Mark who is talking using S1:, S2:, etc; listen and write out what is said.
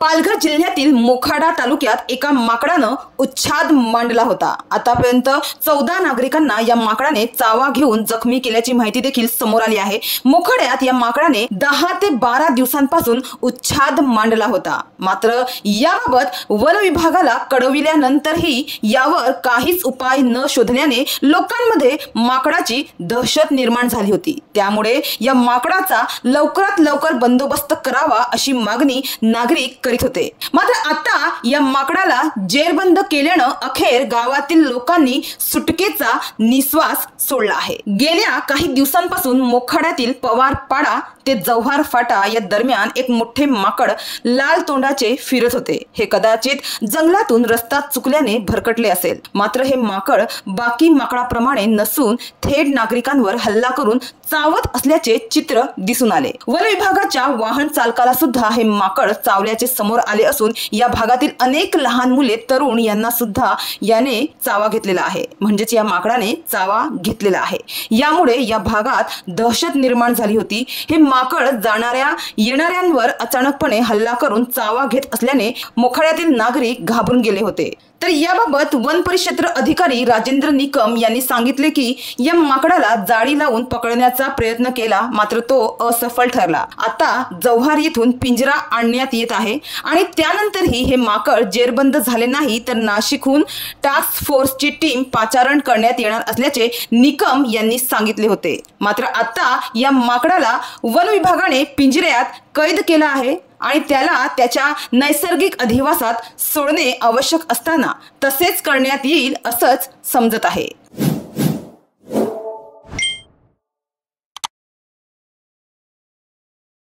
S1: पालघर जिल्ह्यातील मोखाडा तालुक्यात एका माकडानं उच्छाद मांडला होता। आतापर्यंत 14 नागरिकांना या माकडाने चावा घेऊन जखमी केल्याची माहिती देखील समोर आली आहे। मोखाड्यात या माकडाने 10 ते 12 दिवसांपासून उच्छाद मांडला होता। मात्र याबाबत वन विभागाला कळविल्यानंतरही यावर काहीच उपाय न शोधल्याने लोकांमध्ये माकडाची दहशत निर्माण झाली होती। त्यामुळे या माकडाचा लवकरात लवकर बंदोबस्त करावा अशी मागणी नागरिक करीत होते। मात्र आता या माकडाला जेरबंद केल्यानं अखेर गावातील लोकांनी सुटकेचा निश्वास सोडला आहे। गेल्या काही दिवसांपासून मोखाड्यातील पवारपाडा ते जव्हार फाटा या दरम्यान एक मोठे माकड लाल तोंडाचे फिरत होते। हे कदाचित जंगलातून रस्ता चुकल्याने भरकटले असेल। मात्र हे माकड बाकी माकडाप्रमाणे नसून थेट नागरिकांवर हल्ला करून चावत असल्याचे चित्र दिसून आले। वन विभागाच्या वाहन चालकाला सुद्धा हे माकड चावल्याचे समोर आले असून या भागातील अनेक लहान मुले तरुण यांना सुद्धा याने चावा घेतलेला आहे। म्हणजेच या माकडाने चावा घेतलेला आहे। यामुळे या भागात दहशत निर्माण झाली होती। हे माकड जाणाऱ्या येणाऱ्यांवर अचानकपणे हल्ला करून चावा घेत असल्याने मोखाड्यातील नागरिक घाबरून गेले होते। तर याबाबत वन परिक्षेत्र अधिकारी राजेंद्र निकम यांनी सांगितले की या माकडाला जाळी लावून पकडण्याचा प्रयत्न केला, मात्र तो असफल ठरला। आता जव्हार येथून पिंजरा आणण्यात येत आहे आणि त्यानंतरही हे माकड जेरबंद झाले नाही तर नाशिकहून टास्क फोर्सची टीम पाचारण करण्यात येणार असल्याचे निकम यांनी सांगितले होते। मात्र आता या माकडाला वन विभागाने पिंजऱ्यात कैद केला आहे आणि त्याला त्याच्या नैसर्गिक अधिवासात सोडणे आवश्यक असताना तसेच करण्यात येईल असंच समजत आहे।